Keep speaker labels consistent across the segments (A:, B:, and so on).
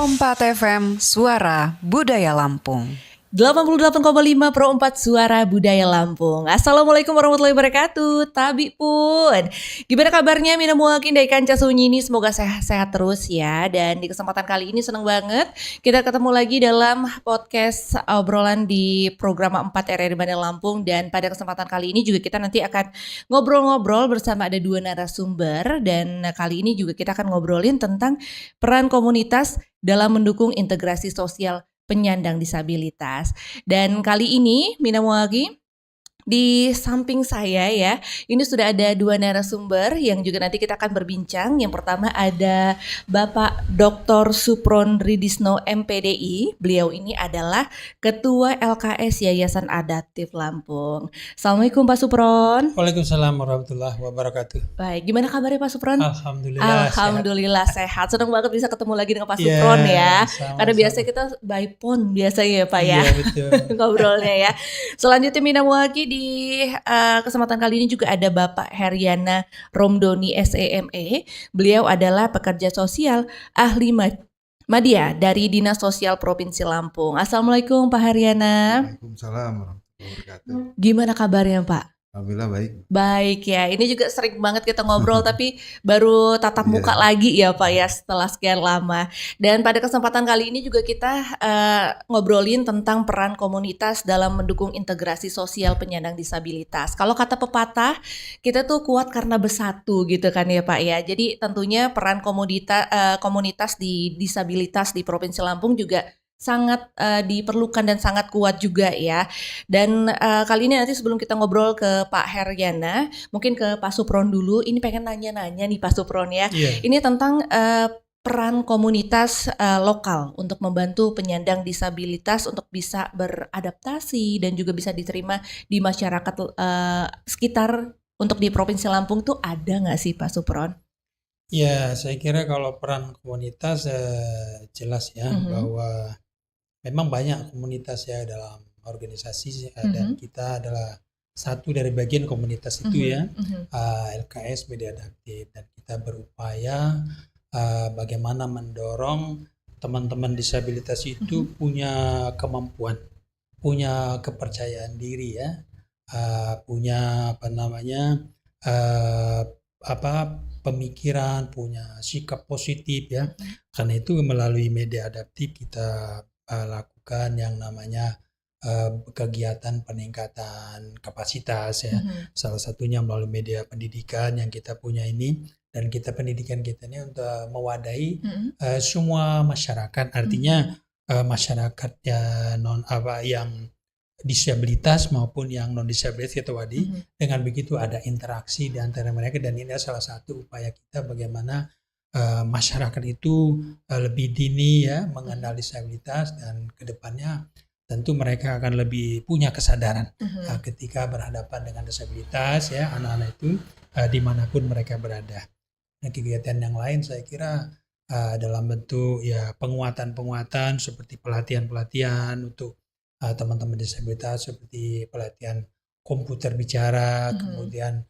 A: Pro 4 FM, Suara Budaya Lampung.
B: 88,5 Pro 4 Suara Budaya Lampung. Assalamualaikum warahmatullahi wabarakatuh. Tabi pun. Gimana kabarnya Mina Muakin dari Kanca Sunyi ini? Semoga sehat-sehat terus ya. Dan di kesempatan kali ini senang banget kita ketemu lagi dalam podcast obrolan di program 4 RRI Bandar Lampung. Dan pada kesempatan kali ini juga kita nanti akan ngobrol-ngobrol bersama ada 2 narasumber. Dan kali ini juga kita akan ngobrolin tentang peran komunitas dalam mendukung integrasi sosial penyandang disabilitas. Dan kali ini Mina Muagi di samping saya ya, ini sudah ada 2 narasumber yang juga nanti kita akan berbincang. Yang pertama ada Bapak Dr. Supron Ridisno MPDI. Beliau ini adalah Ketua LKS Yayasan Adaptif Lampung. Assalamualaikum Pak Supron.
C: Waalaikumsalam warahmatullahi wabarakatuh.
B: Baik, gimana kabarnya Pak Supron?
C: Alhamdulillah
B: sehat. Senang banget bisa ketemu lagi dengan Pak Supron ya. Karena biasanya kita by phone biasanya ya Pak ya.
C: Iya betul.
B: Ngobrolnya ya. Selanjutnya Mina Muagi di kesempatan kali ini juga ada Bapak Heryana Romdoni SEME. Beliau adalah pekerja sosial ahli Madya dari Dinas Sosial Provinsi Lampung. Assalamualaikum Pak Heryana.
D: Waalaikumsalam warahmatullahi wabarakatuh.
B: Gimana kabarnya Pak?
D: Alhamdulillah baik.
B: Baik ya, ini juga sering banget kita ngobrol tapi baru tatap muka lagi ya Pak ya setelah sekian lama. Dan pada kesempatan kali ini juga kita ngobrolin tentang peran komunitas dalam mendukung integrasi sosial penyandang disabilitas. Kalau kata pepatah, kita tuh kuat karena bersatu gitu kan ya Pak ya. Jadi tentunya peran komunitas di disabilitas di Provinsi Lampung juga sangat diperlukan dan sangat kuat juga ya. Dan kali ini nanti sebelum kita ngobrol ke Pak Heryana, mungkin ke Pak Supron dulu. Ini pengen nanya-nanya nih Pak Supron ya. Ini tentang peran komunitas lokal untuk membantu penyandang disabilitas untuk bisa beradaptasi dan juga bisa diterima di masyarakat sekitar untuk di Provinsi Lampung tuh ada nggak sih Pak Supron?
C: Ya, saya kira kalau peran komunitas jelas ya bahwa memang banyak komunitas ya dalam organisasi dan kita adalah satu dari bagian komunitas itu ya, LKS Media Adaptif, dan kita berupaya bagaimana mendorong teman-teman disabilitas itu punya kemampuan, punya kepercayaan diri ya, punya pemikiran, punya sikap positif ya. Karena itu melalui media adaptif kita lakukan yang namanya kegiatan peningkatan kapasitas ya. Salah satunya melalui media pendidikan yang kita punya ini, dan pendidikan kita ini untuk mewadahi semua masyarakat. Artinya masyarakat yang disabilitas maupun yang non disabilitas kita wadi. Dengan begitu ada interaksi di antara mereka, dan ini adalah salah satu upaya kita bagaimana masyarakat itu lebih dini ya mengenal disabilitas, dan kedepannya tentu mereka akan lebih punya kesadaran ketika berhadapan dengan disabilitas ya, anak-anak itu dimanapun mereka berada. Nah, kegiatan yang lain saya kira dalam bentuk ya penguatan seperti pelatihan untuk teman-teman disabilitas, seperti pelatihan komputer bicara, kemudian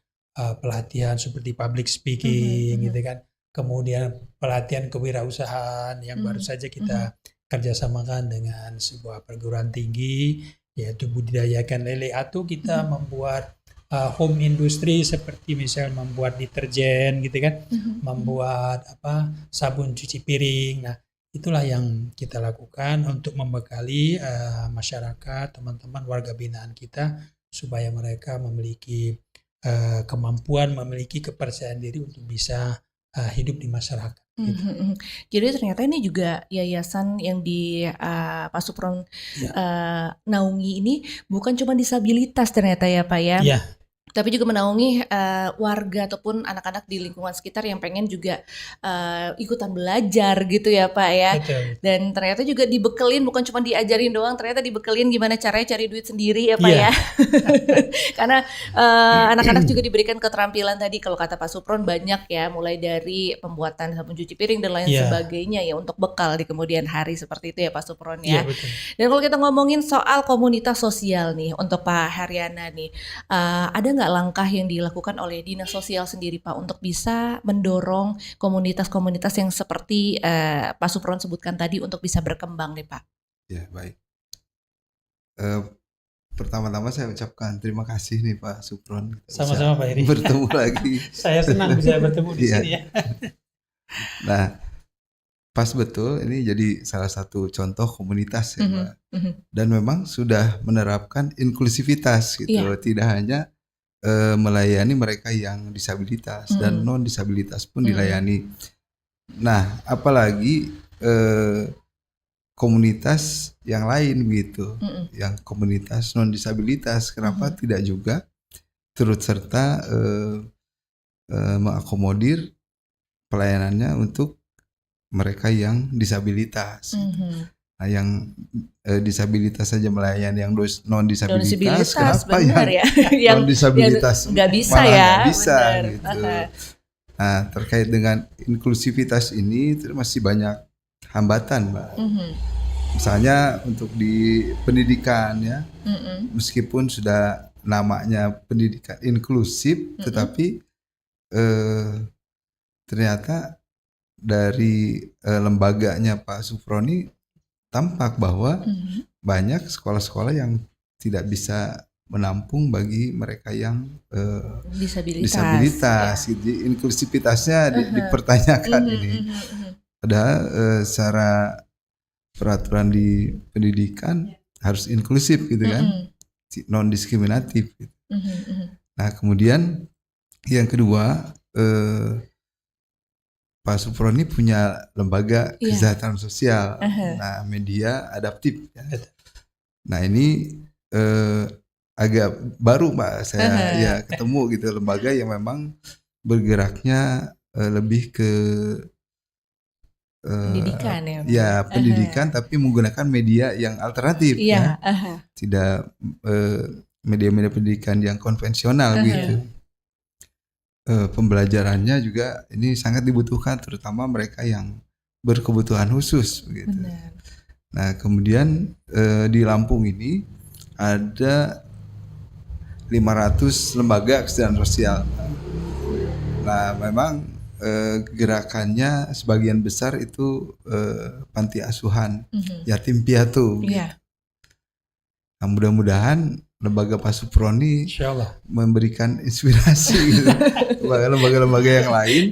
C: pelatihan seperti public speaking gitu kan, kemudian pelatihan kewirausahaan yang baru saja kita kerjasamakan dengan sebuah perguruan tinggi yaitu budidayakan lele, atau kita membuat home industry seperti misalnya membuat deterjen gitu kan, membuat sabun cuci piring. Nah, itulah yang kita lakukan untuk membekali masyarakat, teman-teman warga binaan kita, supaya mereka memiliki kemampuan, memiliki kepercayaan diri untuk bisa hidup di masyarakat. Gitu.
B: Jadi ternyata ini juga yayasan yang di Pak Supron naungi ini bukan cuma disabilitas ternyata ya Pak ya.
C: Iya.
B: Tapi juga menaungi warga ataupun anak-anak di lingkungan sekitar yang pengen juga ikutan belajar gitu ya Pak ya.
C: Betul.
B: Dan ternyata juga dibekelin, bukan cuma diajarin doang, ternyata dibekelin gimana caranya cari duit sendiri ya Pak ya. Karena anak-anak juga diberikan keterampilan tadi, kalau kata Pak Supron banyak ya, mulai dari pembuatan sabun cuci piring dan lain sebagainya ya, untuk bekal di kemudian hari seperti itu ya Pak Supron ya.
C: Betul.
B: Dan kalau kita ngomongin soal komunitas sosial nih untuk Pak Heryana nih, ada nggak nggak langkah yang dilakukan oleh dinas sosial sendiri Pak untuk bisa mendorong komunitas-komunitas yang seperti Pak Supron sebutkan tadi untuk bisa berkembang nih Pak?
D: Ya, baik. Pertama-tama saya ucapkan terima kasih nih Pak Supron. Kita
C: Sama-sama,
D: bisa
C: Pak Heri.
D: bertemu lagi.
C: Saya senang bisa bertemu di
D: Iya.
C: sini ya.
D: Nah, pas betul ini jadi salah satu contoh komunitas ya Pak. Dan memang sudah menerapkan inklusivitas gitu.
B: Iya.
D: Tidak hanya melayani mereka yang disabilitas dan non disabilitas pun dilayani. Nah, apalagi komunitas yang lain begitu, yang komunitas non disabilitas, kenapa tidak juga turut serta mengakomodir pelayanannya untuk mereka yang disabilitas. Nah, yang disabilitas saja melayani yang non disabilitas, kenapa
B: benar
D: yang
B: ya?
D: non disabilitas
B: nggak bisa
D: malah
B: ya?
D: nggak bisa
B: Benar.
D: gitu. Nah, terkait dengan inklusivitas ini masih banyak hambatan, Mbak. Misalnya untuk di pendidikan ya, meskipun sudah namanya pendidikan inklusif, tetapi ternyata dari lembaganya Pak Suproni tampak bahwa banyak sekolah-sekolah yang tidak bisa menampung bagi mereka yang disabilitas. Jadi inklusivitasnya dipertanyakan ini. Padahal secara peraturan di pendidikan harus inklusif gitu kan, non diskriminatif. Gitu. Nah kemudian yang kedua, Pak Suproni punya lembaga kesejahteraan sosial, nah media adaptif. Ya. Nah ini agak baru Pak saya ketemu gitu lembaga yang memang bergeraknya lebih ke
B: pendidikan
D: pendidikan tapi menggunakan media yang alternatif ya, tidak media-media pendidikan yang konvensional gitu. Pembelajarannya juga ini sangat dibutuhkan terutama mereka yang berkebutuhan khusus gitu. Nah kemudian di Lampung ini ada 500 lembaga kesejahteraan sosial. Nah memang gerakannya sebagian besar itu panti asuhan, yatim piatu. Gitu. Nah mudah-mudahan lembaga Pak Suproni memberikan inspirasi gitu. Lembaga-lembaga yang lain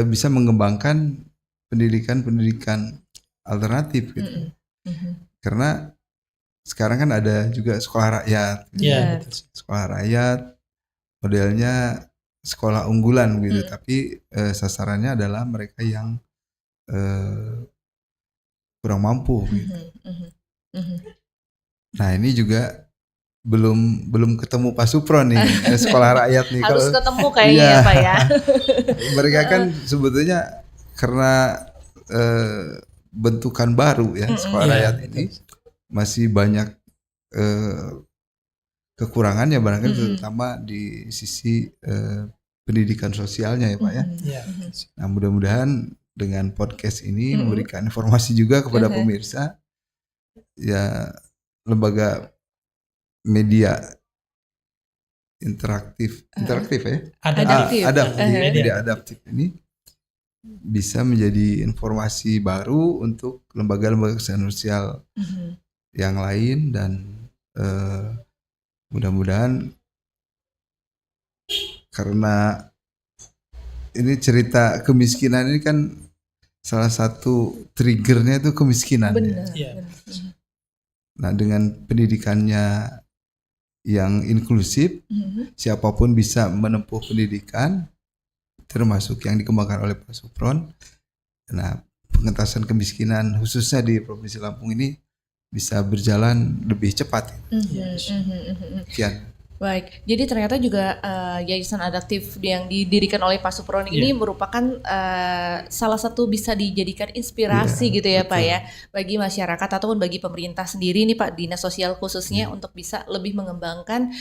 D: bisa mengembangkan pendidikan alternatif gitu. Karena sekarang kan ada juga sekolah rakyat, sekolah rakyat modelnya sekolah unggulan gitu, tapi sasarannya adalah mereka yang kurang mampu gitu. Nah ini juga belum ketemu Pak Supron nih sekolah rakyat nih.
B: Harus ketemu kayaknya ya Pak ya.
D: Mereka kan sebetulnya karena bentukan baru ya sekolah rakyat ini masih banyak kekurangannya barangkali terutama di sisi pendidikan sosialnya ya Pak ya. Nah mudah-mudahan dengan podcast ini memberikan informasi juga kepada pemirsa ya, lembaga media interaktif ya, media adaptif ini bisa menjadi informasi baru untuk lembaga-lembaga kesehatan sosial yang lain dan mudah-mudahan karena ini cerita kemiskinan ini kan salah satu triggernya itu kemiskinan. Ya. Nah dengan pendidikannya yang inklusif, siapapun bisa menempuh pendidikan, termasuk yang dikembangkan oleh Pak Supron. Nah pengentasan kemiskinan khususnya di Provinsi Lampung ini bisa berjalan lebih cepat. Sekian.
B: Baik, jadi ternyata juga Yayasan Adaptif yang didirikan oleh Pak Supron ini merupakan salah satu bisa dijadikan inspirasi gitu ya betul. Pak ya, bagi masyarakat ataupun bagi pemerintah sendiri nih Pak, dinas sosial khususnya untuk bisa lebih mengembangkan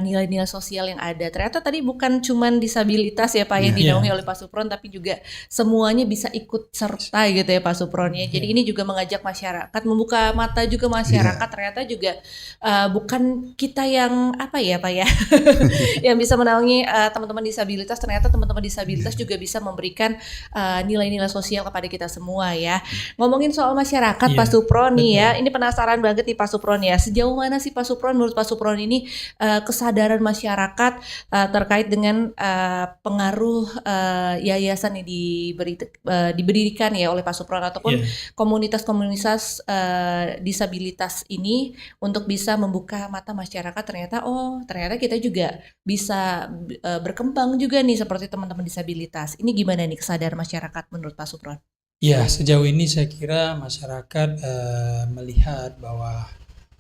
B: nilai-nilai sosial yang ada. Ternyata tadi bukan cuman disabilitas ya Pak yang dinaungi oleh Pak Supron, tapi juga semuanya bisa ikut serta gitu ya Pak Supron ya. Jadi ini juga mengajak masyarakat, membuka mata juga masyarakat ternyata juga bukan kita yang apa ya Pak ya yang bisa menaungi teman-teman disabilitas. Ternyata teman-teman disabilitas juga bisa memberikan nilai-nilai sosial kepada kita semua ya. Ngomongin soal masyarakat Pak Supron nih ya, ini penasaran banget nih Pak Supron ya, sejauh mana sih Pak Supron, menurut Pak Supron ini kesadaran masyarakat terkait dengan pengaruh yayasan yang diberikan ya oleh Pak Supron ataupun komunitas-komunitas disabilitas ini untuk bisa membuka mata masyarakat, ternyata kita juga bisa berkembang juga nih seperti teman-teman disabilitas. Ini gimana nih kesadaran masyarakat menurut Pak Supron?
C: Ya, sejauh ini saya kira masyarakat melihat bahwa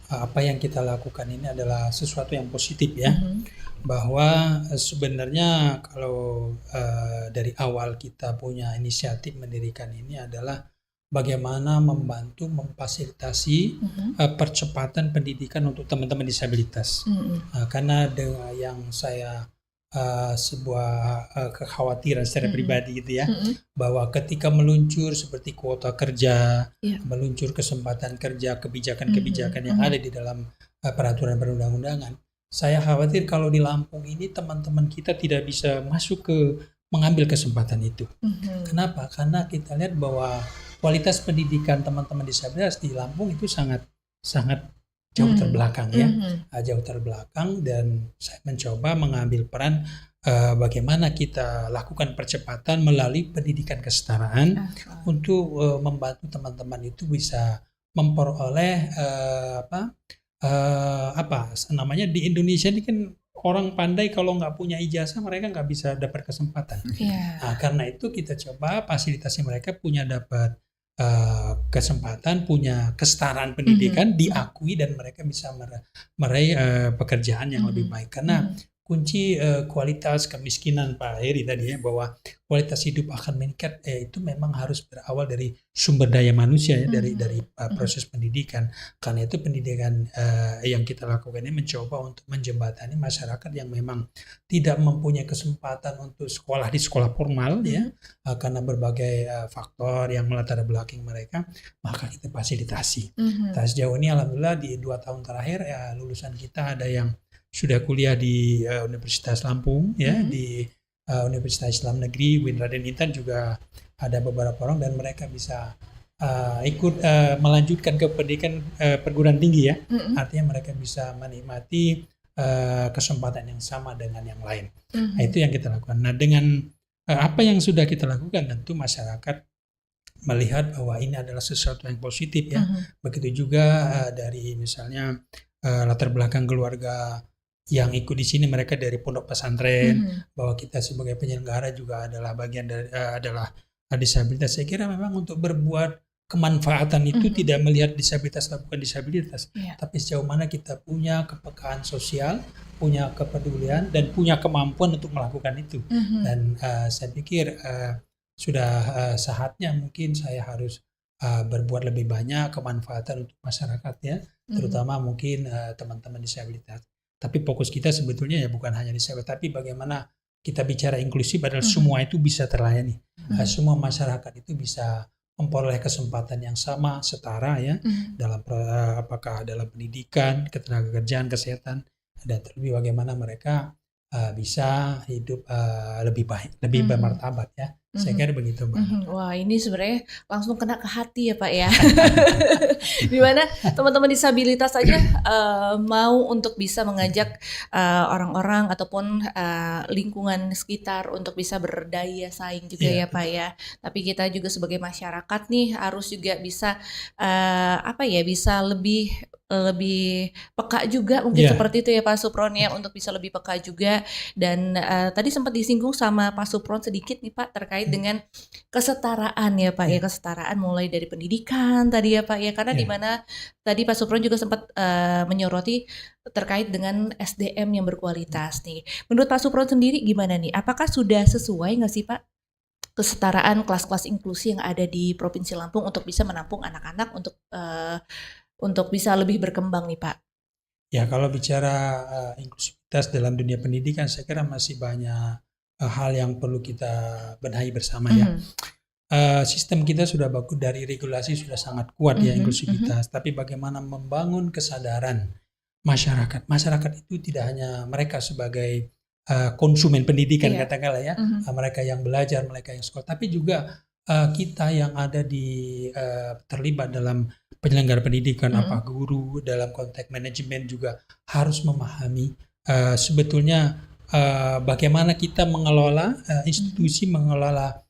C: apa yang kita lakukan ini adalah sesuatu yang positif ya. Bahwa sebenarnya kalau dari awal kita punya inisiatif mendirikan ini adalah bagaimana membantu memfasilitasi percepatan pendidikan untuk teman-teman disabilitas. Karena dengan yang saya sebuah kekhawatiran secara pribadi gitu ya, bahwa ketika meluncur seperti kuota kerja, meluncur kesempatan kerja, kebijakan-kebijakan yang ada di dalam peraturan perundang-undangan, saya khawatir kalau di Lampung ini teman-teman kita tidak bisa masuk ke mengambil kesempatan itu. Kenapa? Karena kita lihat bahwa kualitas pendidikan teman-teman disabilitas di Lampung itu sangat jauh terbelakang ya, jauh terbelakang, dan saya mencoba mengambil peran bagaimana kita lakukan percepatan melalui pendidikan kesetaraan untuk membantu teman-teman itu bisa memperoleh di Indonesia ini kan orang pandai kalau nggak punya ijazah mereka nggak bisa dapat kesempatan. Nah, karena itu kita coba fasilitasi mereka punya dapat kesempatan, punya kesetaraan pendidikan, diakui, dan mereka bisa meraih pekerjaan yang lebih baik. Karena kunci kualitas kemiskinan Pak Heri tadi ya, bahwa kualitas hidup akan meningkat, itu memang harus berawal dari sumber daya manusia ya, dari proses pendidikan. Karena itu pendidikan yang kita lakukan ini mencoba untuk menjembatani masyarakat yang memang tidak mempunyai kesempatan untuk sekolah di sekolah formal ya, karena berbagai faktor yang melatar belakang mereka, maka kita fasilitasi. Sejauh ini alhamdulillah di 2 tahun terakhir ya, lulusan kita ada yang sudah kuliah di Universitas Lampung ya, di Universitas Islam Negeri Win Raden Intan juga ada beberapa orang, dan mereka bisa ikut melanjutkan ke pendidikan perguruan tinggi ya. Artinya mereka bisa menikmati kesempatan yang sama dengan yang lain. Nah, itu yang kita lakukan. Nah, dengan apa yang sudah kita lakukan, tentu masyarakat melihat bahwa ini adalah sesuatu yang positif ya. Begitu juga dari misalnya latar belakang keluarga yang ikut di sini, mereka dari pondok pesantren, bahwa kita sebagai penyelenggara juga adalah bagian dari adalah disabilitas. Saya kira memang untuk berbuat kemanfaatan itu tidak melihat disabilitas atau bukan disabilitas, tapi sejauh mana kita punya kepekaan sosial, punya kepedulian, dan punya kemampuan untuk melakukan itu. Dan saya pikir sudah saatnya mungkin saya harus berbuat lebih banyak kemanfaatan untuk masyarakat ya, terutama mungkin teman-teman disabilitas. Tapi fokus kita sebetulnya ya bukan hanya disabilitas, tapi bagaimana kita bicara inklusif adalah semua itu bisa terlayani. Semua masyarakat itu bisa memperoleh kesempatan yang sama, setara ya, dalam apakah dalam pendidikan, ketenagakerjaan, kesehatan, dan terlebih bagaimana mereka bisa hidup lebih baik, lebih bermartabat ya. Saya kira begitu Mbak.
B: Wah, ini sebenarnya langsung kena ke hati ya Pak ya. Dimana teman-teman disabilitas saja mau untuk bisa mengajak orang-orang ataupun lingkungan sekitar untuk bisa berdaya saing juga ya Pak ya. Tapi kita juga sebagai masyarakat nih harus juga bisa bisa lebih peka juga mungkin seperti itu ya Pak Supron ya, untuk bisa lebih peka juga. Dan tadi sempat disinggung sama Pak Supron sedikit nih Pak terkait dengan kesetaraan ya Pak ya, kesetaraan mulai dari pendidikan tadi ya Pak ya, karena dimana tadi Pak Supron juga sempat menyoroti terkait dengan SDM yang berkualitas nih. Menurut Pak Supron sendiri gimana nih, apakah sudah sesuai nggak sih Pak kesetaraan kelas-kelas inklusi yang ada di Provinsi Lampung untuk bisa menampung anak-anak untuk bisa lebih berkembang nih Pak?
C: Ya, kalau bicara inklusivitas dalam dunia pendidikan, saya kira masih banyak hal yang perlu kita benahi bersama ya. Sistem kita sudah bagus, dari regulasi sudah sangat kuat ya inklusivitas, tapi bagaimana membangun kesadaran masyarakat. Masyarakat itu tidak hanya mereka sebagai konsumen pendidikan katakanlah ya, mereka yang belajar, mereka yang sekolah, tapi juga kita yang ada terlibat dalam penyelenggara pendidikan, apa guru dalam konteks manajemen juga harus memahami sebetulnya bagaimana kita mengelola institusi, mengelola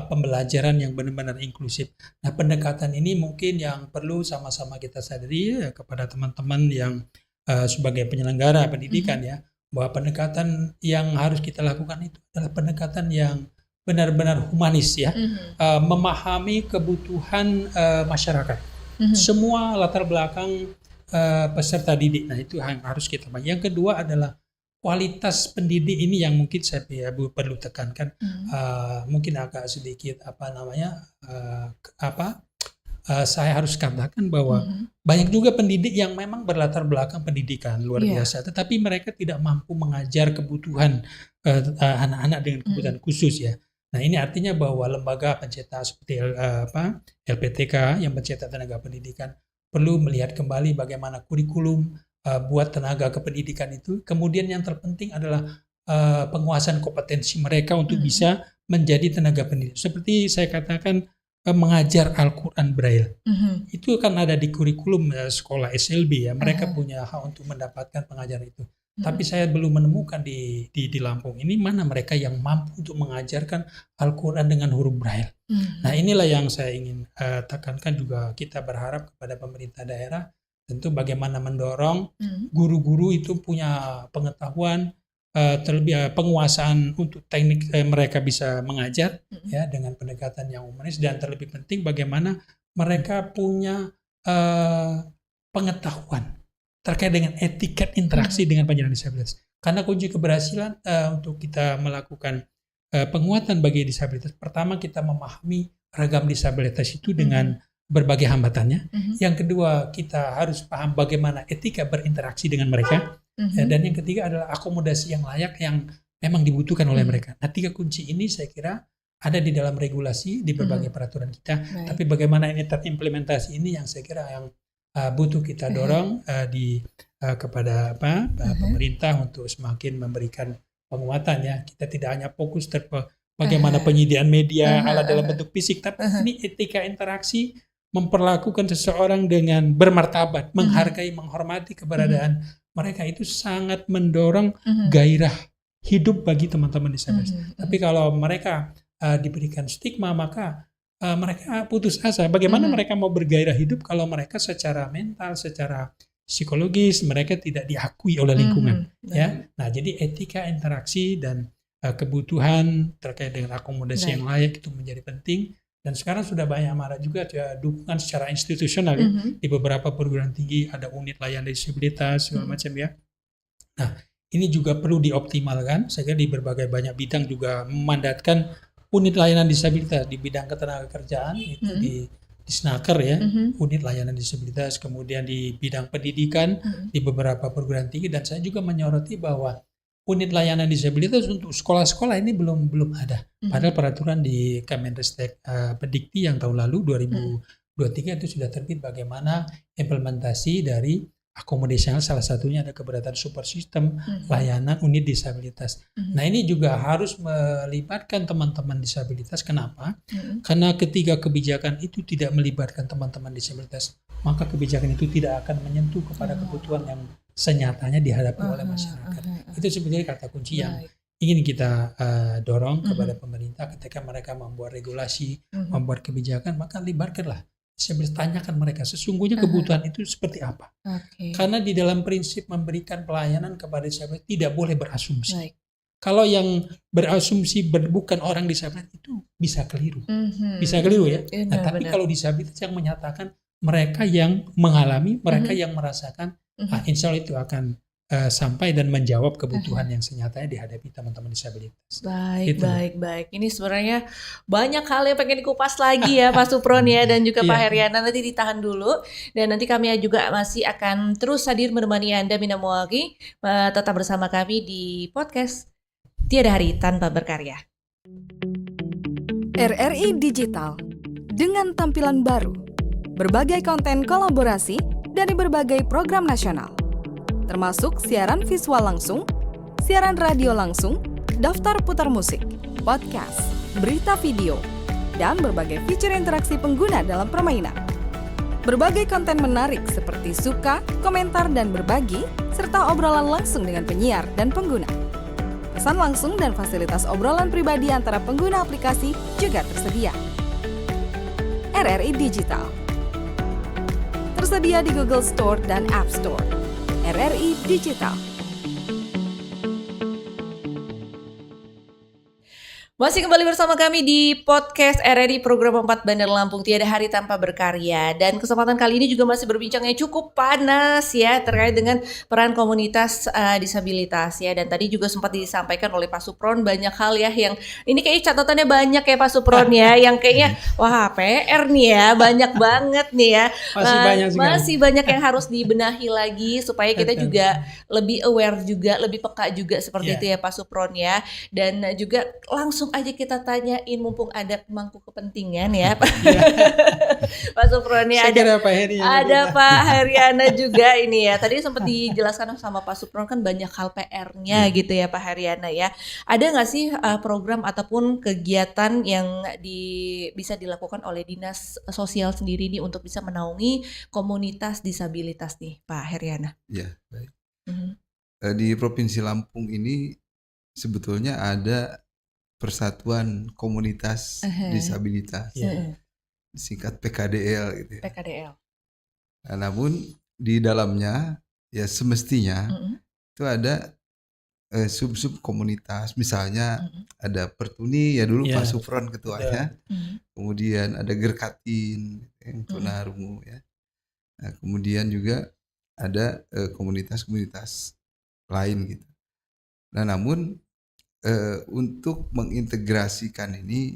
C: pembelajaran yang benar-benar inklusif. Nah, pendekatan ini mungkin yang perlu sama-sama kita sadari kepada teman-teman yang sebagai penyelenggara pendidikan ya, bahwa pendekatan yang harus kita lakukan itu adalah pendekatan yang benar-benar humanis ya, memahami kebutuhan masyarakat, semua latar belakang peserta didik. Nah, itu yang harus kita pahami. Yang kedua adalah kualitas pendidik ini yang mungkin saya perlu tekankan, mungkin agak sedikit saya harus katakan bahwa banyak juga pendidik yang memang berlatar belakang pendidikan luar biasa, tetapi mereka tidak mampu mengajar kebutuhan anak-anak dengan kebutuhan khusus ya. Nah, ini artinya bahwa lembaga pencetak seperti LPTK yang mencetak tenaga pendidikan perlu melihat kembali bagaimana kurikulum buat tenaga kependidikan itu. Kemudian yang terpenting adalah penguasaan kompetensi mereka untuk bisa menjadi tenaga pendidik. Seperti saya katakan, mengajar Al-Quran Braille. Itu kan ada di kurikulum sekolah SLB ya. Mereka punya hak untuk mendapatkan pengajaran itu. Tapi saya belum menemukan di Lampung ini mana mereka yang mampu untuk mengajarkan Al-Quran dengan huruf Braille. Nah, inilah yang saya ingin tekankan juga. Kita berharap kepada pemerintah daerah tentu bagaimana mendorong guru-guru itu punya pengetahuan, terlebih penguasaan untuk teknik mereka bisa mengajar ya dengan pendekatan yang humanis, dan terlebih penting bagaimana mereka punya pengetahuan terkait dengan etiket interaksi dengan penyandang disabilitas. Karena kunci keberhasilan untuk kita melakukan penguatan bagi disabilitas, pertama kita memahami ragam disabilitas itu dengan berbagai hambatannya. Yang kedua, kita harus paham bagaimana etika berinteraksi dengan mereka. Dan yang ketiga adalah akomodasi yang layak yang memang dibutuhkan oleh mereka. Nah, 3 kunci ini saya kira ada di dalam regulasi, di berbagai peraturan kita. Tapi bagaimana ini terimplementasi ini yang saya kira yang butuh kita dorong kepada pemerintah untuk semakin memberikan penguatan ya. Kita tidak hanya fokus bagaimana penyediaan media alat dalam bentuk fisik, tapi ini etika interaksi, memperlakukan seseorang dengan bermartabat, menghargai, menghormati keberadaan mereka, itu sangat mendorong gairah hidup bagi teman-teman disabilitas. Tapi kalau mereka diberikan stigma, maka mereka putus asa. Bagaimana mereka mau bergairah hidup kalau mereka secara mental, secara psikologis mereka tidak diakui oleh lingkungan ya. Nah, jadi etika interaksi dan kebutuhan terkait dengan akomodasi yang layak itu menjadi penting. Dan sekarang sudah banyak juga dukungan secara institusional ya. Di beberapa perguruan tinggi ada unit layanan disabilitas segala macam ya. Nah, ini juga perlu dioptimalkan. Saya kira di berbagai banyak bidang juga memandatkan unit layanan disabilitas. Di bidang ketenagakerjaan itu di Snaker ya, unit layanan disabilitas. Kemudian di bidang pendidikan di beberapa perguruan tinggi, dan saya juga menyoroti bahwa unit layanan disabilitas untuk sekolah-sekolah ini belum ada. Padahal peraturan di Kemenristek Pendikti yang tahun lalu 2023 itu sudah terbit bagaimana implementasi dari akomodasi, salah satunya ada keberadaan super sistem layanan unit disabilitas. Nah, ini juga harus melibatkan teman-teman disabilitas. Kenapa? Karena ketika kebijakan itu tidak melibatkan teman-teman disabilitas, maka kebijakan itu tidak akan menyentuh kepada kebutuhan yang senyatanya dihadapi oleh masyarakat. Itu sebenarnya kata kunci yang ingin kita dorong kepada pemerintah ketika mereka membuat regulasi, membuat kebijakan, maka libatkanlah. Saya bertanyakan mereka sesungguhnya kebutuhan itu seperti apa. Karena di dalam prinsip memberikan pelayanan kepada disabilitas tidak boleh berasumsi. Kalau yang berasumsi bukan orang disabilitas itu bisa keliru. Bisa keliru ya. Nah, tapi kalau disabilitas yang menyatakan mereka yang mengalami, mereka yang merasakan, insya Allah itu akan sampai dan menjawab kebutuhan yang senyatanya dihadapi teman-teman disabilitas.
B: Baik. Ini sebenarnya banyak hal yang pengen dikupas lagi ya Pak Supron ya, dan juga Pak Heriana. Nanti ditahan dulu, dan nanti kami juga masih akan terus hadir menemani Anda Mina Muwaki. Tetap bersama kami di podcast Tiada Hari Tanpa Berkarya.
E: RRI Digital dengan tampilan baru, berbagai konten kolaborasi dari berbagai program nasional. termasuk siaran visual langsung, siaran radio langsung, daftar putar musik, podcast, berita video, dan berbagai fitur interaksi pengguna dalam permainan. Berbagai konten menarik seperti suka, komentar, dan berbagi, serta obrolan langsung dengan penyiar dan pengguna. Pesan langsung dan fasilitas obrolan pribadi antara pengguna aplikasi juga tersedia. RRI Digital tersedia di Google Store dan App Store. RRI Digital.
B: Masih kembali bersama kami di podcast RRI Program 4 Bandar Lampung, Tiada Hari Tanpa Berkarya. Dan kesempatan kali ini juga masih berbincangnya cukup panas ya, terkait dengan peran komunitas disabilitas ya. Dan tadi juga sempat disampaikan oleh Pak Supron banyak hal ya, yang ini kayaknya catatannya banyak ya Pak Supron ya, yang kayaknya wah PR nih ya, banyak banget nih ya. Masih banyak yang harus dibenahi lagi supaya kita juga lebih aware juga, lebih peka juga seperti itu ya Pak Supron ya. Dan juga langsung aja kita tanyain, mumpung ada pemangku kepentingan ya Pak Supron ya, ada Pak Haryana juga ini ya. Tadi sempat dijelaskan sama Pak Supron kan banyak hal PR-nya gitu ya Pak Haryana ya. Ada nggak sih program ataupun kegiatan yang bisa dilakukan oleh dinas sosial sendiri nih untuk bisa menaungi komunitas disabilitas nih Pak Haryana?
D: Ya, baik. Di Provinsi Lampung ini sebetulnya ada Persatuan Komunitas Disabilitas, singkat PKDL gitu ya.
B: PKDL.
D: Nah, namun di dalamnya ya semestinya itu ada sub-sub komunitas, misalnya ada Pertuni ya dulu Pak Supron ketuanya, kemudian ada Gerkatin yang tunarungu ya. Nah, kemudian juga ada komunitas-komunitas lain gitu. Nah, namun untuk mengintegrasikan ini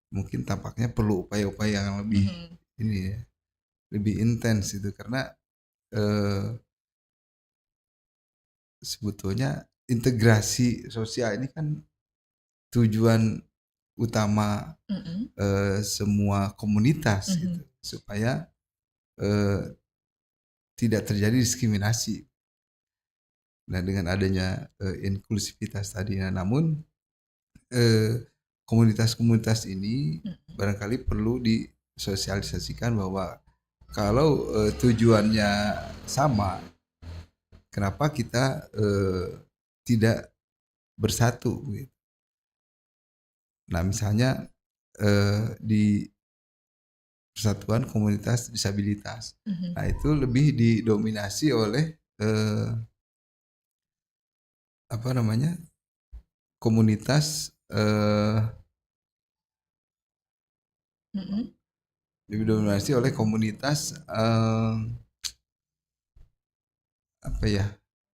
D: mungkin tampaknya perlu upaya-upaya yang lebih ini ya, lebih intens itu, karena sebetulnya integrasi sosial ini kan tujuan utama semua komunitas gitu, supaya tidak terjadi diskriminasi. Nah, dengan adanya inklusivitas tadi, namun komunitas-komunitas ini barangkali perlu disosialisasikan bahwa kalau tujuannya sama, kenapa kita tidak bersatu gitu. Nah, misalnya di Persatuan Komunitas Disabilitas, nah itu lebih didominasi oleh komunitas didominasi oleh komunitas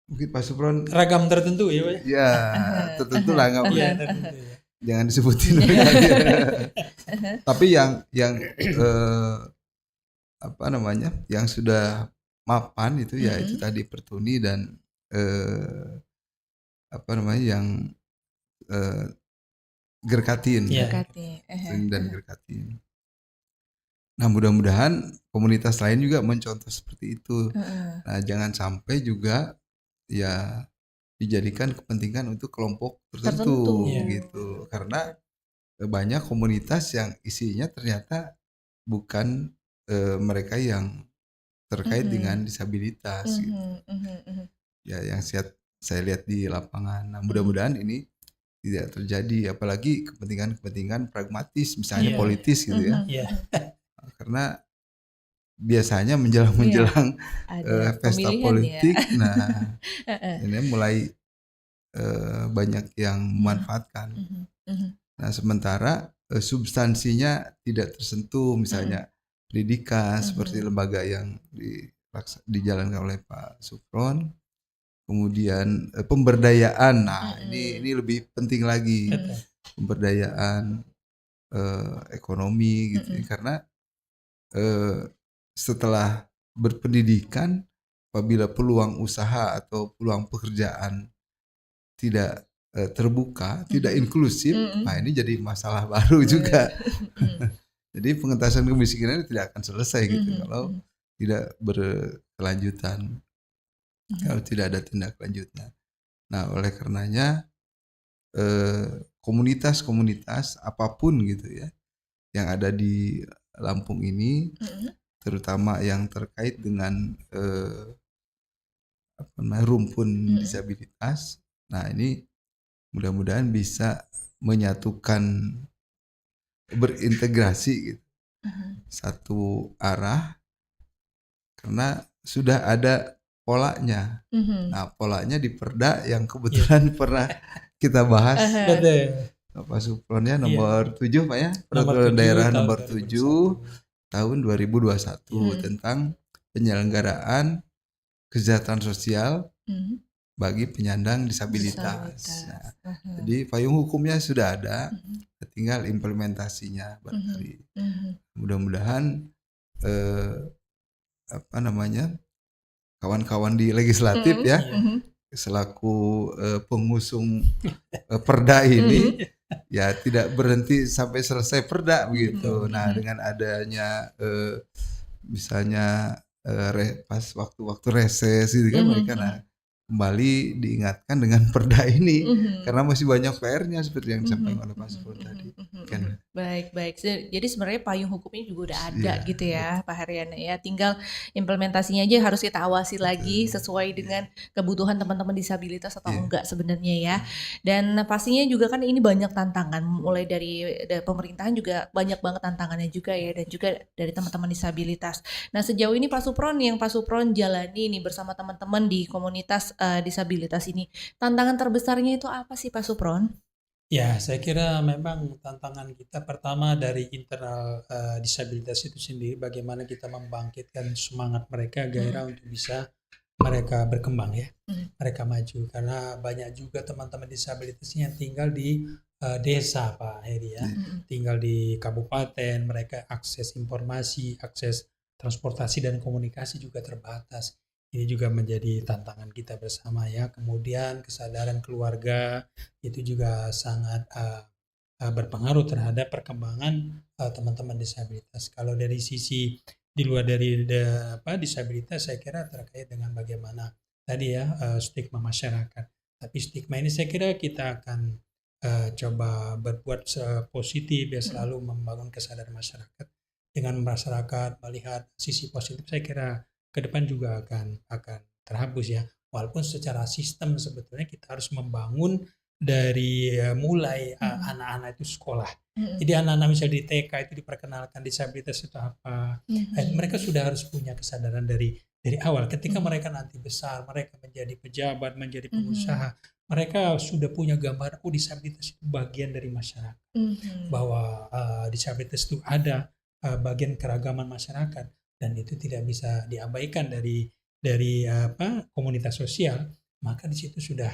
D: mungkin Pak Supron
C: ragam tertentu ya Pak?
D: Ya tertentu lah, jangan disebutin. Tapi yang yang sudah mapan itu ya itu tadi Pertuni dan yang Gerkatin, dan Gerkatin. Nah, mudah-mudahan komunitas lain juga mencontoh seperti itu. Nah, jangan sampai juga ya dijadikan kepentingan untuk kelompok tertentu gitu. Karena banyak komunitas yang isinya ternyata bukan mereka yang terkait dengan disabilitas gitu. Ya, yang saya lihat di lapangan. Nah, mudah-mudahan ini tidak terjadi, apalagi kepentingan-kepentingan pragmatis, misalnya politis gitu ya. Karena biasanya menjelang pesta politik, nah ini mulai banyak yang memanfaatkan. Nah, sementara substansinya tidak tersentuh, misalnya pendidikan seperti lembaga yang dijalankan oleh Pak Supron. Kemudian pemberdayaan, nah ini lebih penting lagi, pemberdayaan ekonomi gitu, karena setelah berpendidikan, apabila peluang usaha atau peluang pekerjaan tidak terbuka, tidak inklusif, nah ini jadi masalah baru juga. Jadi pengentasan kemiskinan tidak akan selesai gitu kalau tidak berkelanjutan. kalau tidak ada tindak lanjutnya. Nah, oleh karenanya komunitas-komunitas apapun gitu ya yang ada di Lampung ini, terutama yang terkait dengan rumpun disabilitas. Nah, ini mudah-mudahan bisa menyatukan, berintegrasi gitu, satu arah, karena sudah ada polanya. Nah, polanya di Perda yang kebetulan pernah kita bahas. Pak Supronnya nomor 7 Pak ya, peraturan daerah nomor 7 tahun 2021 tentang penyelenggaraan kesejahteraan sosial bagi penyandang disabilitas. Nah, jadi payung hukumnya sudah ada, tinggal implementasinya barangkali. Mudah-mudahan kawan-kawan di legislatif ya, selaku pengusung Perda ini ya tidak berhenti sampai selesai Perda begitu. Nah, dengan adanya misalnya pas waktu-waktu reses gitu kan, mereka kembali diingatkan dengan Perda ini karena masih banyak PR-nya seperti yang disampaikan oleh Pak Supron tadi. Kan.
B: Baik. Jadi sebenarnya payung hukumnya juga udah ada gitu ya Pak Haryana ya. Tinggal implementasinya aja harus kita awasi lagi sesuai dengan kebutuhan teman-teman disabilitas atau enggak sebenarnya ya. Dan pastinya juga kan ini banyak tantangan, mulai dari pemerintahan juga banyak banget tantangannya juga ya, dan juga dari teman-teman disabilitas. Nah, sejauh ini Pak Supron jalani nih bersama teman-teman di komunitas disabilitas ini, tantangan terbesarnya itu apa sih Pak Supron?
C: Ya, saya kira memang tantangan kita pertama dari internal disabilitas itu sendiri, bagaimana kita membangkitkan semangat mereka, gairah untuk bisa mereka berkembang ya, mereka maju. Karena banyak juga teman-teman disabilitas yang tinggal di desa Pak Heri ya, tinggal di kabupaten, mereka akses informasi, akses transportasi dan komunikasi juga terbatas. Ini juga menjadi tantangan kita bersama ya. Kemudian kesadaran keluarga itu juga sangat berpengaruh terhadap perkembangan teman-teman disabilitas. Kalau dari sisi di luar dari disabilitas, saya kira terkait dengan bagaimana tadi ya stigma masyarakat. Tapi stigma ini saya kira kita akan coba berbuat positif ya, selalu membangun kesadaran masyarakat. Dengan masyarakat melihat sisi positif, saya kira ke depan juga akan terhapus ya. Walaupun secara sistem sebetulnya kita harus membangun dari mulai anak-anak itu sekolah. Jadi anak-anak misalnya di TK itu diperkenalkan disabilitas itu apa. Mereka sudah harus punya kesadaran dari awal. Ketika mereka nanti besar, mereka menjadi pejabat, menjadi pengusaha, mereka sudah punya gambar, disabilitas itu bagian dari masyarakat. Bahwa disabilitas itu ada bagian keragaman masyarakat. Dan itu tidak bisa diabaikan dari komunitas sosial. Maka di situ sudah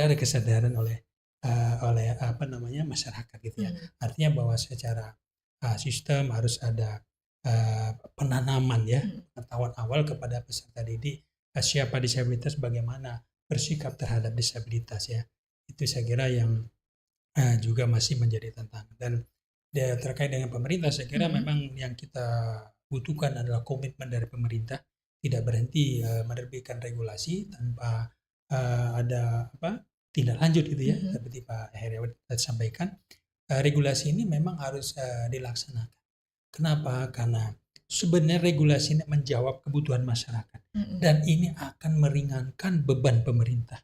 C: ada kesadaran oleh masyarakat gitu ya. Artinya bahwa secara sistem harus ada penanaman ya, pengetahuan awal kepada peserta didik siapa disabilitas, bagaimana bersikap terhadap disabilitas ya. Itu saya kira yang juga masih menjadi tantangan. Dan terkait dengan pemerintah, saya kira memang yang kita butuhkan adalah komitmen dari pemerintah, tidak berhenti menerbitkan regulasi tanpa ada tindak lanjut gitu ya. Seperti Pak Heriawan sampaikan, regulasi ini memang harus dilaksanakan. Kenapa? Karena sebenarnya regulasi ini menjawab kebutuhan masyarakat dan ini akan meringankan beban pemerintah.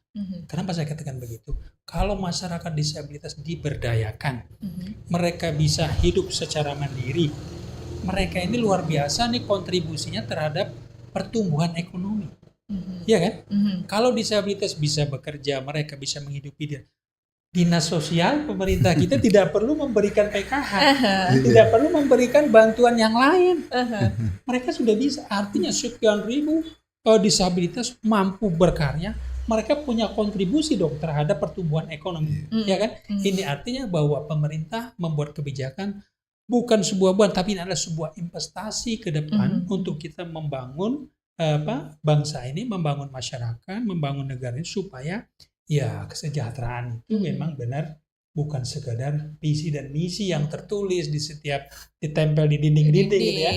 C: Kenapa saya katakan begitu? Kalau masyarakat disabilitas diberdayakan, mereka bisa hidup secara mandiri. Mereka ini luar biasa nih kontribusinya terhadap pertumbuhan ekonomi. Iya kan? Kalau disabilitas bisa bekerja, mereka bisa menghidupi dinas sosial, pemerintah kita tidak perlu memberikan PKH, tidak perlu memberikan bantuan yang lain. Mereka sudah bisa. Artinya sekian ribu disabilitas mampu berkarya, mereka punya kontribusi dong terhadap pertumbuhan ekonomi. Ya kan? Ini artinya bahwa pemerintah membuat kebijakan bukan sebuah beban, tapi ini adalah sebuah investasi ke depan untuk kita membangun bangsa ini, membangun masyarakat, membangun negara ini supaya ya kesejahteraan itu memang benar bukan sekadar visi dan misi yang tertulis di setiap ditempel di dinding-dinding gitu ya.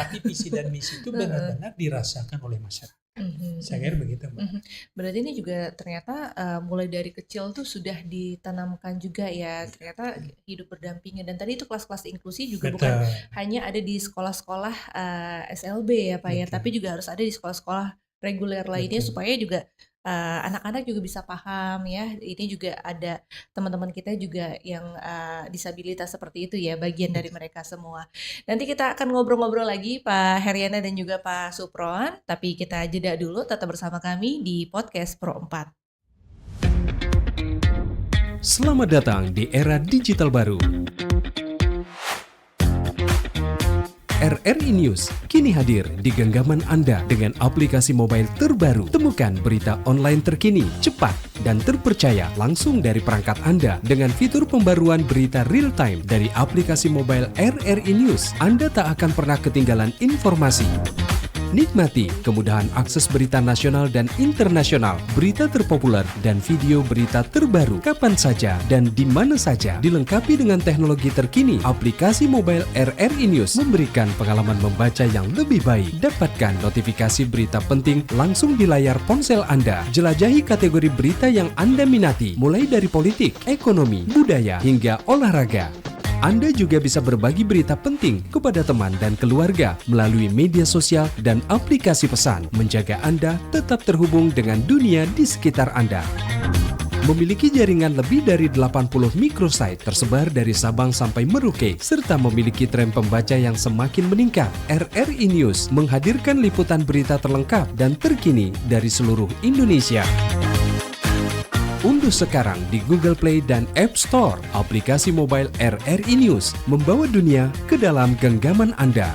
C: Tapi visi dan misi itu benar-benar dirasakan oleh masyarakat. Saya kira begitu, Mbak.
B: Berarti ini juga ternyata mulai dari kecil tuh sudah ditanamkan juga ya, ternyata hidup berdampingan. Dan tadi itu kelas-kelas inklusi juga bukan hanya ada di sekolah-sekolah SLB ya Pak ya, tapi juga harus ada di sekolah-sekolah reguler lainnya supaya juga anak-anak juga bisa paham ya. Ini juga ada teman-teman kita juga yang disabilitas seperti itu ya, bagian dari mereka semua. Nanti kita akan ngobrol-ngobrol lagi Pak Heriana dan juga Pak Supron, tapi kita jeda dulu, tetap bersama kami di podcast Pro 4.
F: Selamat datang di era digital baru. RRI News kini hadir di genggaman Anda dengan aplikasi mobile terbaru. Temukan berita online terkini, cepat, dan terpercaya langsung dari perangkat Anda dengan fitur pembaruan berita real time dari aplikasi mobile RRI News. Anda tak akan pernah ketinggalan informasi. Nikmati kemudahan akses berita nasional dan internasional, berita terpopuler, dan video berita terbaru kapan saja dan di mana saja. Dilengkapi dengan teknologi terkini, aplikasi mobile RRI News memberikan pengalaman membaca yang lebih baik. Dapatkan notifikasi berita penting langsung di layar ponsel Anda. Jelajahi kategori berita yang Anda minati, mulai dari politik, ekonomi, budaya, hingga olahraga. Anda juga bisa berbagi berita penting kepada teman dan keluarga melalui media sosial dan aplikasi pesan, menjaga Anda tetap terhubung dengan dunia di sekitar Anda. Memiliki jaringan lebih dari 80 microsite tersebar dari Sabang sampai Merauke, serta memiliki tren pembaca yang semakin meningkat. RRI News menghadirkan liputan berita terlengkap dan terkini dari seluruh Indonesia. Unduh sekarang di Google Play dan App Store aplikasi mobile RRI News, membawa dunia ke dalam genggaman Anda.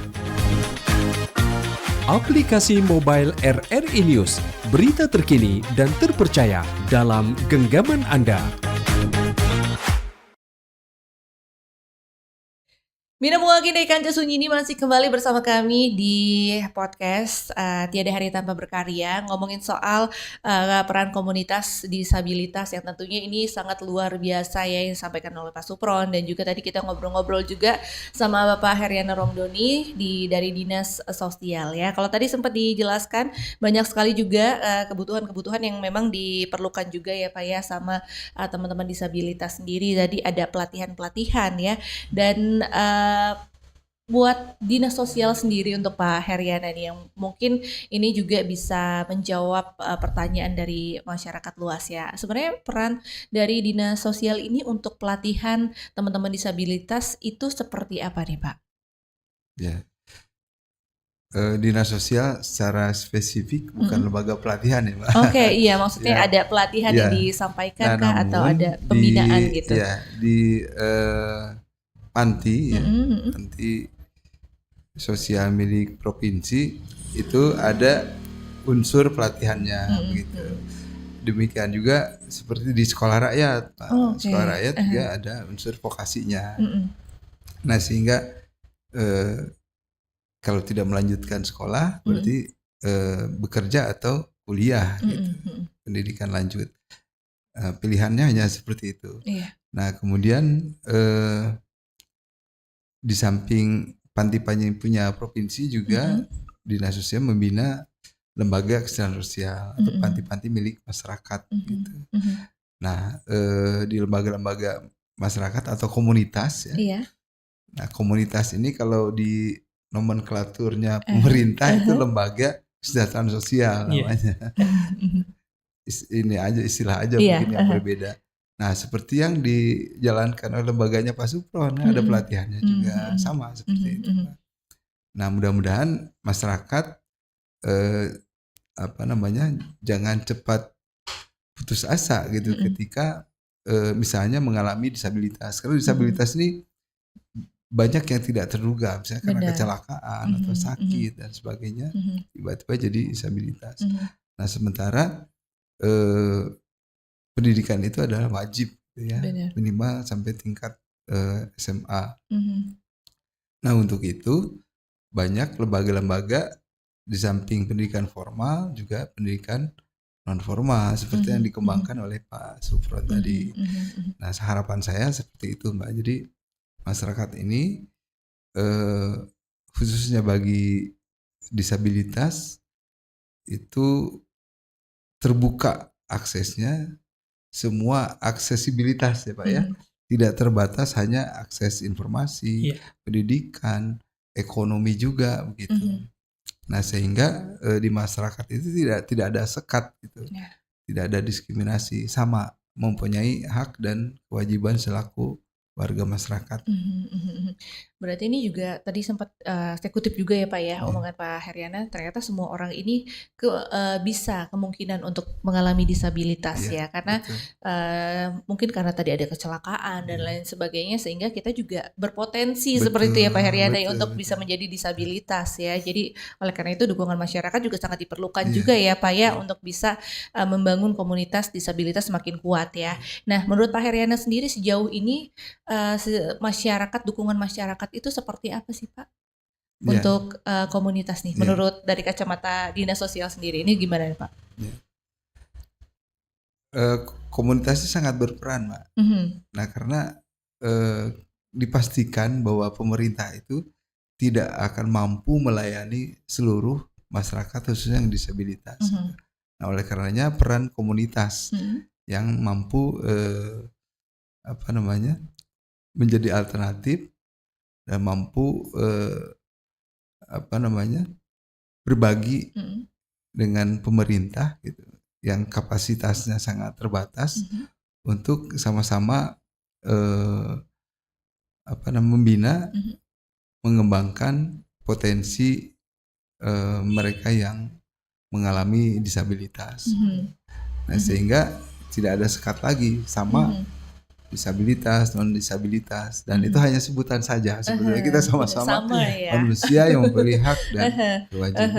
F: Aplikasi mobile RRI News, berita terkini dan terpercaya dalam genggaman Anda.
B: Mina mewakili Kanca Sunyini masih kembali bersama kami di podcast Tiada Hari Tanpa Berkarya, ngomongin soal peran komunitas disabilitas yang tentunya ini sangat luar biasa ya, yang disampaikan oleh Pak Supron, dan juga tadi kita ngobrol-ngobrol juga sama Bapak Heriana Romdoni dari Dinas Sosial ya. Kalau tadi sempat dijelaskan banyak sekali juga kebutuhan-kebutuhan yang memang diperlukan juga ya Pak ya sama teman-teman disabilitas sendiri. Tadi ada pelatihan-pelatihan ya, dan buat dinas sosial sendiri untuk Pak Heriana nih, yang mungkin ini juga bisa menjawab pertanyaan dari masyarakat luas ya. Sebenarnya peran dari dinas sosial ini untuk pelatihan teman-teman disabilitas itu seperti apa nih Pak?
D: Ya, dinas sosial secara spesifik bukan lembaga pelatihan ya Mbak.
B: Oke, iya maksudnya
D: Ya,
B: ada pelatihan
D: ya.
B: yang disampaikan
D: Nah,
B: kah atau
D: namun
B: ada pembinaan gitu?
D: Ya, di panti ya, panti sosial milik provinsi itu ada unsur pelatihannya begitu. Demikian juga seperti di sekolah rakyat, Pak. Sekolah rakyat juga ada unsur vokasinya. Nah, sehingga kalau tidak melanjutkan sekolah berarti bekerja atau kuliah gitu. Pendidikan lanjut. Pilihannya hanya seperti itu.
B: Iya.
D: Nah, kemudian di samping panti-panti punya provinsi juga dinas sosial membina lembaga kesejahteraan sosial atau panti-panti milik masyarakat gitu. Nah, di lembaga-lembaga masyarakat atau komunitas ya.
B: Iya.
D: Nah, komunitas ini kalau di nomenklaturnya pemerintah itu lembaga kesejahteraan sosial namanya. Ini aja istilah aja mungkin yang berbeda. Nah, seperti yang dijalankan oleh lembaganya Pak Supron, ada pelatihannya juga sama seperti itu. Nah, mudah-mudahan masyarakat jangan cepat putus asa gitu ketika misalnya mengalami disabilitas. Karena disabilitas ini banyak yang tidak terduga, misalnya karena kecelakaan atau sakit dan sebagainya, tiba-tiba jadi disabilitas. Nah, sementara pendidikan itu adalah wajib ya, minimal sampai tingkat SMA. Nah, untuk itu banyak lembaga-lembaga di samping pendidikan formal juga pendidikan non formal seperti yang dikembangkan oleh Pak Supron tadi. Nah, harapan saya seperti itu, Mbak. Jadi masyarakat ini khususnya bagi disabilitas itu terbuka aksesnya, semua aksesibilitas ya Pak ya. Tidak terbatas hanya akses informasi, pendidikan, ekonomi juga begitu. Nah, sehingga di masyarakat itu tidak ada sekat gitu. Tidak ada diskriminasi, sama mempunyai hak dan kewajiban selaku warga masyarakat.
B: Berarti ini juga tadi sempat saya kutip juga ya Pak ya, omongan Pak Heryana, ternyata semua orang ini bisa kemungkinan untuk mengalami disabilitas ya, karena mungkin karena tadi ada kecelakaan dan lain sebagainya, sehingga kita juga berpotensi seperti itu ya Pak Heryana untuk bisa menjadi disabilitas ya. Jadi oleh karena itu dukungan masyarakat juga sangat diperlukan juga ya Pak ya, untuk bisa membangun komunitas disabilitas semakin kuat ya. Nah, menurut Pak Heryana sendiri sejauh ini masyarakat, dukungan masyarakat itu seperti apa sih Pak untuk komunitas nih? Menurut dari kacamata dinas sosial sendiri ini gimana nih Pak?
D: Komunitasnya sangat berperan, Mbak. Nah, karena dipastikan bahwa pemerintah itu tidak akan mampu melayani seluruh masyarakat khususnya yang disabilitas. Nah, oleh karenanya peran komunitas yang mampu menjadi alternatif dan mampu berbagi dengan pemerintah gitu, yang kapasitasnya sangat terbatas untuk sama-sama membina, mengembangkan potensi mereka yang mengalami disabilitas. Nah, sehingga tidak ada sekat lagi sama disabilitas, non disabilitas, dan itu hanya sebutan saja. Sebenarnya kita sama-sama manusia yang memberi hak dan kewajiban.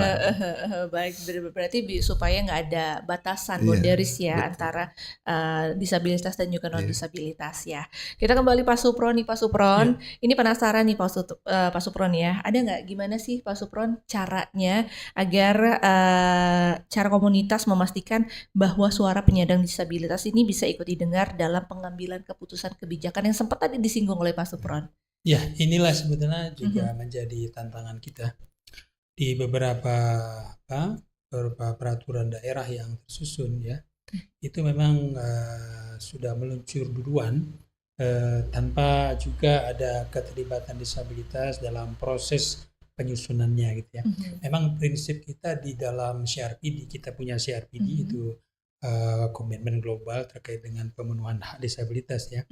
B: Baik, berarti supaya nggak ada batasan boundaries ya antara disabilitas dan juga non disabilitas ya. Kita kembali Pak Supron nih, Pak Supron. Ini penasaran nih Pak Supron ya. Ada nggak gimana sih Pak Supron caranya agar cara komunitas memastikan bahwa suara penyandang disabilitas ini bisa ikut didengar dalam pengambilan keputusan kebijakan yang sempat tadi disinggung oleh Pak Supron?
C: Ya, inilah sebetulnya juga menjadi tantangan kita di beberapa peraturan daerah yang tersusun ya. Itu memang sudah meluncur duluan tanpa juga ada keterlibatan disabilitas dalam proses penyusunannya gitu ya. Memang prinsip kita di dalam CRPD, kita punya CRPD itu komitmen global terkait dengan pemenuhan hak disabilitas ya.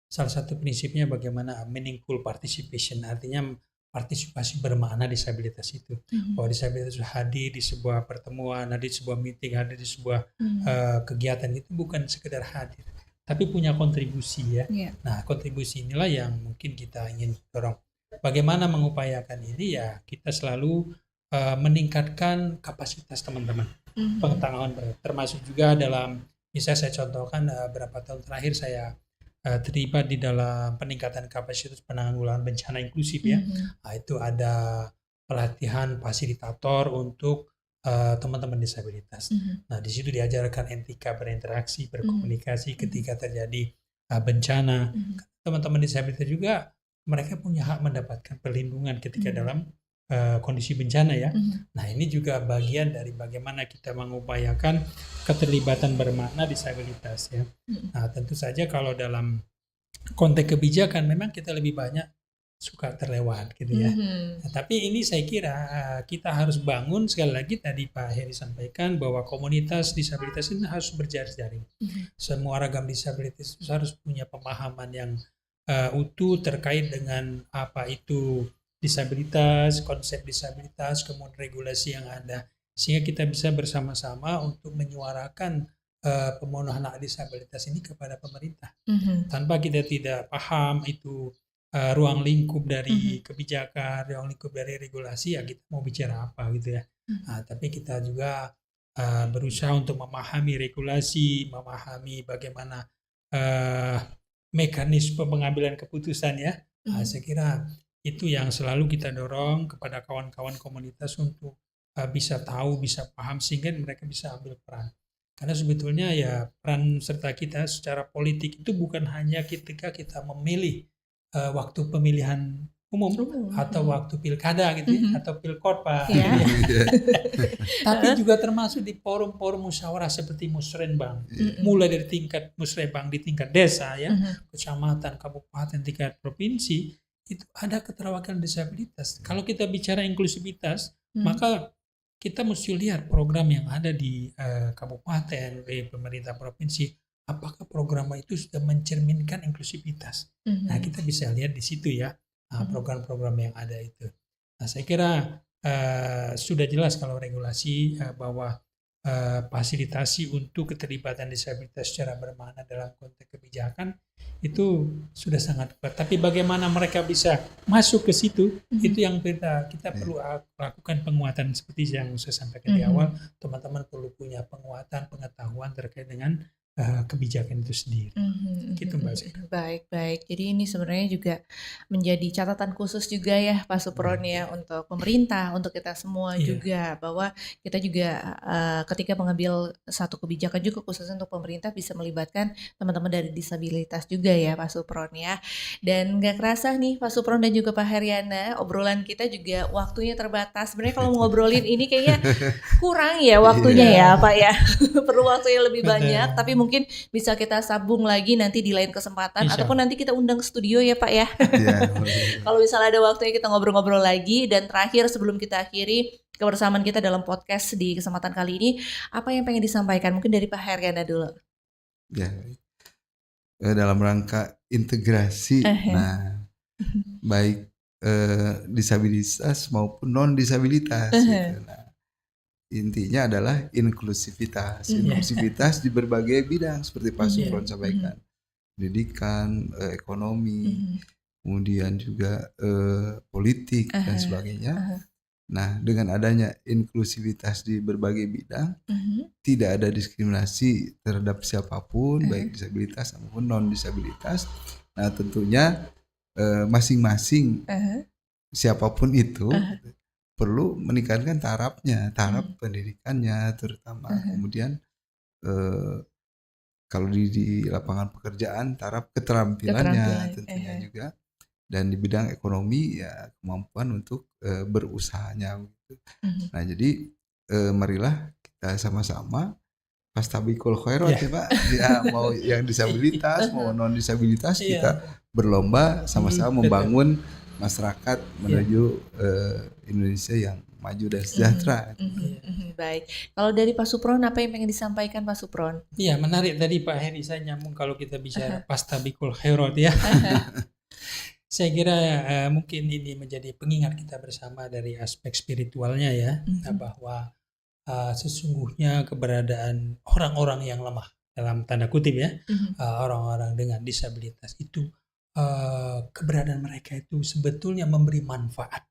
C: Salah satu prinsipnya bagaimana meaningful participation, artinya partisipasi bermakna disabilitas itu. Bahwa disabilitas hadir di sebuah pertemuan, hadir di sebuah meeting, hadir di sebuah kegiatan itu bukan sekedar hadir, tapi punya kontribusi ya. Nah, kontribusi inilah yang mungkin kita ingin dorong. Bagaimana mengupayakan ini ya, kita selalu meningkatkan kapasitas teman-teman. Pengetahuan termasuk juga dalam, misalnya saya contohkan beberapa tahun terakhir saya terlibat di dalam peningkatan kapasitas penanggulangan bencana inklusif ya. Nah, itu ada pelatihan fasilitator untuk teman-teman disabilitas. Nah, di situ diajarkan etika berinteraksi, berkomunikasi ketika terjadi bencana. Teman-teman disabilitas juga mereka punya hak mendapatkan perlindungan ketika dalam kondisi bencana ya. Nah, ini juga bagian dari bagaimana kita mengupayakan keterlibatan bermakna disabilitas ya. Nah, tentu saja kalau dalam konteks kebijakan memang kita lebih banyak suka terlewat gitu ya. Nah, tapi ini saya kira kita harus bangun, sekali lagi tadi Pak Heri sampaikan bahwa komunitas disabilitas ini harus berjaring. Semua ragam disabilitas harus punya pemahaman yang utuh terkait dengan apa itu disabilitas, konsep disabilitas, kemudian regulasi yang ada, sehingga kita bisa bersama-sama untuk menyuarakan pemenuhan hak disabilitas ini kepada pemerintah. Tanpa kita tidak paham itu ruang lingkup dari kebijakan, ruang lingkup dari regulasi, ya kita mau bicara apa gitu ya. Tapi kita juga berusaha untuk memahami regulasi, memahami bagaimana mekanisme pengambilan keputusan ya. Saya kira itu yang selalu kita dorong kepada kawan-kawan komunitas untuk bisa tahu, bisa paham, sehingga mereka bisa ambil peran. Karena sebetulnya ya peran serta kita secara politik itu bukan hanya ketika kita memilih waktu pemilihan umum atau waktu pilkada gitu ya, atau pilkot Pak.
B: Iya.
C: Tapi juga termasuk di forum-forum musyawarah seperti musrenbang. Mulai dari tingkat musrenbang di tingkat desa ya, kecamatan, kabupaten, tingkat provinsi, itu ada keterwakilan disabilitas. Kalau kita bicara inklusivitas, maka kita mesti lihat program yang ada di kabupaten, di pemerintah provinsi, apakah program itu sudah mencerminkan inklusivitas. Nah, kita bisa lihat di situ ya, program-program yang ada itu. Nah, saya kira sudah jelas kalau regulasi bahwa fasilitasi untuk keterlibatan disabilitas secara bermakna dalam konteks kebijakan itu sudah sangat kuat. Tapi bagaimana mereka bisa masuk ke situ, itu yang kita perlu lakukan penguatan seperti yang saya sampaikan di awal. Teman-teman perlu punya penguatan pengetahuan terkait dengan kebijakan itu sendiri. Gitu Mbak Zika.
B: Baik. Jadi ini sebenarnya juga menjadi catatan khusus juga ya Pak Supron ya, untuk pemerintah, untuk kita semua juga, bahwa kita juga ketika mengambil satu kebijakan juga khususnya untuk pemerintah bisa melibatkan teman-teman dari disabilitas juga ya Pak Supron ya. Dan gak kerasa nih Pak Supron dan juga Pak Heryana, obrolan kita juga waktunya terbatas. Sebenarnya kalau ngobrolin ini kayaknya kurang ya waktunya ya Pak ya. Perlu waktu yang lebih banyak, tapi mungkin bisa kita sambung lagi nanti di lain kesempatan, ataupun nanti kita undang ke studio ya Pak ya. Kalau misalnya ada waktunya kita ngobrol-ngobrol lagi. Dan terakhir sebelum kita akhiri kebersamaan kita dalam podcast di kesempatan kali ini, apa yang pengen disampaikan? Mungkin dari Pak Heryana dulu.
D: Ya, dalam rangka integrasi, nah baik disabilitas maupun non disabilitas. Gitu. Nah, intinya adalah inklusivitas di berbagai bidang seperti Pak Supron sampaikan, pendidikan, ekonomi, kemudian juga politik dan sebagainya. Nah, dengan adanya inklusivitas di berbagai bidang, tidak ada diskriminasi terhadap siapapun, baik disabilitas maupun non disabilitas. Nah, tentunya masing-masing siapapun itu perlu meningkatkan taraf pendidikannya terutama. Kemudian kalau di lapangan pekerjaan taraf keterampilannya tentunya juga, dan di bidang ekonomi ya kemampuan untuk berusahanya gitu. Nah, jadi marilah kita sama-sama fastabikul khairat ya Pak, ya, mau yang disabilitas mau non disabilitas, kita berlomba sama-sama membangun masyarakat menuju Indonesia yang maju dan sejahtera.
B: Baik. Kalau dari Pak Supron, apa yang pengen disampaikan Pak Supron?
C: Iya, menarik tadi Pak Heri, saya nyambung kalau kita bicara fastabikul khairat ya. Saya kira mungkin ini menjadi pengingat kita bersama dari aspek spiritualnya ya, bahwa sesungguhnya keberadaan orang-orang yang lemah dalam tanda kutip ya, orang-orang dengan disabilitas itu, keberadaan mereka itu sebetulnya memberi manfaat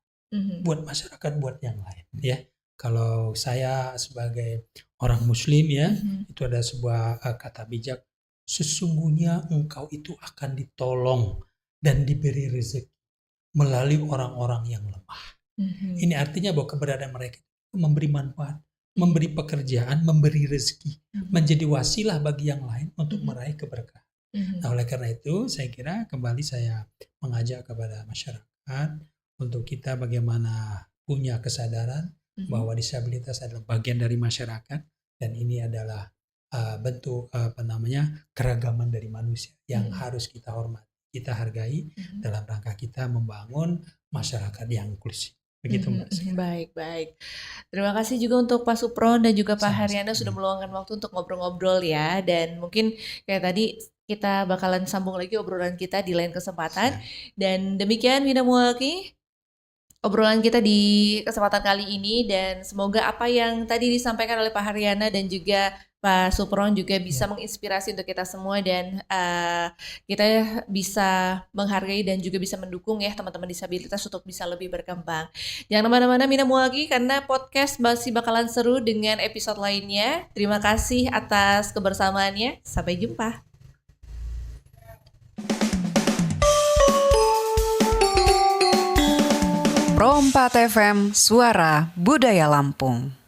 C: buat masyarakat, buat yang lain ya. Kalau saya sebagai orang muslim ya, itu ada sebuah kata bijak, sesungguhnya engkau itu akan ditolong dan diberi rezeki melalui orang-orang yang lemah. Ini artinya bahwa keberadaan mereka memberi manfaat, memberi pekerjaan, memberi rezeki, menjadi wasilah bagi yang lain untuk meraih keberkahan. Nah, oleh karena itu saya kira kembali saya mengajak kepada masyarakat untuk kita bagaimana punya kesadaran bahwa disabilitas adalah bagian dari masyarakat, dan ini adalah bentuk keragaman dari manusia yang harus kita hormati, kita hargai dalam rangka kita membangun masyarakat yang inklusif. Begitu Mbak.
B: Baik. Terima kasih juga untuk Pak Supron dan juga Pak Heryana sudah meluangkan waktu untuk ngobrol-ngobrol ya. Dan mungkin kayak tadi kita bakalan sambung lagi obrolan kita di lain kesempatan. Dan demikian Bina Muwaki obrolan kita di kesempatan kali ini, dan semoga apa yang tadi disampaikan oleh Pak Heryana dan juga Pak Supron juga bisa menginspirasi untuk kita semua, dan kita bisa menghargai dan juga bisa mendukung ya teman-teman disabilitas untuk bisa lebih berkembang. Jangan kemana-mana Bina Muwaki, karena podcast masih bakalan seru dengan episode lainnya. Terima kasih atas kebersamaannya. Sampai jumpa.
A: Pro 4 FM, Suara Budaya Lampung.